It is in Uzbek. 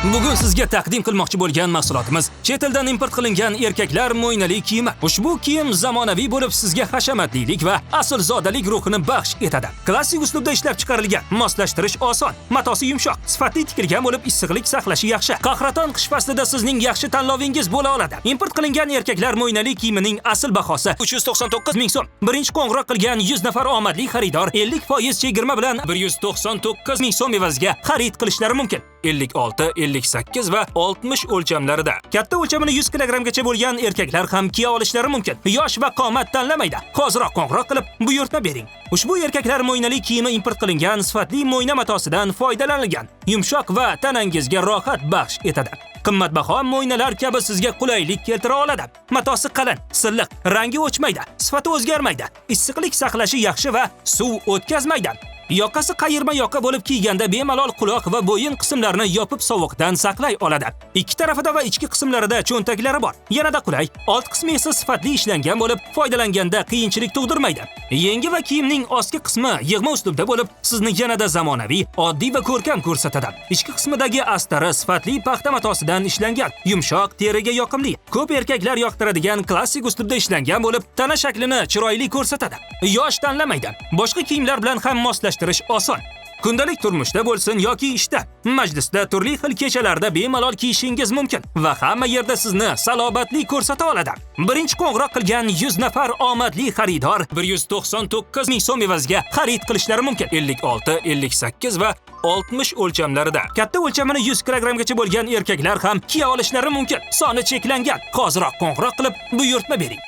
Bugun sizga taqdim qilmoqchi bo'lgan mahsulotimiz chet eldan import qilingan erkaklar mo'ynali kiyimi. Ushbu kiyim zamonaviy bo'lib, sizga hashamatlilik va aslzodalik ruhini baxsh etadi. Klassik uslubda ishlab chiqarilgan, moslashtirish oson, matosi yumshoq, sifatli tikilgan bo'lib, issiqlik saqlashi yaxshi. Qahraton qish faslida sizning yaxshi tanlovingiz bo'la oladi. Import qilingan erkaklar mo'ynali kiyimining asl bahosi 399 ming so'm. Birinchi qo'ng'iroq qilgan 100 nafar omadli xaridor 50% chegirma bilan 199 ming so'm evaziga xarid qilishlari mumkin. 56, 58 va 60 o'lchamlarida. Katta o'lchamini 100 kilogrammgacha bo'lgan erkaklar ham kiya olishlari mumkin. Yosh va qomat tanlamaydi. Hoziroq qo'ng'iroq qilib, buyurtma bering. Ushbu erkaklar mo'ynali kiyimi import qilingan sifatli mo'yna matosidan foydalanilgan. Yumshoq va tanangizga rohat baxsh etadi. Qimmatbaho mo'ynalar kabi sizga qulaylik keltira oladi. Matosi qalin, silliq, rangi o'chmaydi, sifati o'zgarmaydi. Issiqlik saqlashi yaxshi va suv o'tkazmaydi. Yoqasi qayirma yoqa bo'lib kiyganda bemalol quloq va bo'yin qismlarini yopib sovuqdan saqlay oladi. Ikki tarafida va ichki qismlarida cho'ntaklari bor. Yanada qulay, old qismi esa sifatli ishlangan bo'lib, foydalanganda qiyinchilik tug'dirmaydi. Yengi va kiyimning ostki qismi yig'ma uslubda bo'lib, sizni yanada zamonaviy, oddiy va ko'rkam ko'rsatadi. Ichki qismidagi astari sifatli paxta matosidan ishlangan, yumshoq, teriga yoqimli. Ko'p erkaklar yoqtiradigan klassik uslubda ishlangan bo'lib, tana shaklini chiroyli ko'rsatadi. Yosh tanlamaydi. Boshqa kiyimlar bilan ham moslashtirish oson. Kundalik turmushda bo'lsin yoki ishda, majlisda, turli xil kechalarda bemalol kiyishingiz mumkin va hamma yerda sizni salobatli ko'rsata oladi. Birinchi qo'ng'iroq qilgan 100 nafar omadli xaridor 199 ming so'm evaziga xarid qilishlari mumkin. 56, 58 va 60 o'lchamlarida. Katta o'lchamini 100 kilogrammgacha bo'lgan erkaklar ham kiya olishlari mumkin. Soni cheklangan. Hoziroq qo'ng'iroq qilib, buyurtma bering.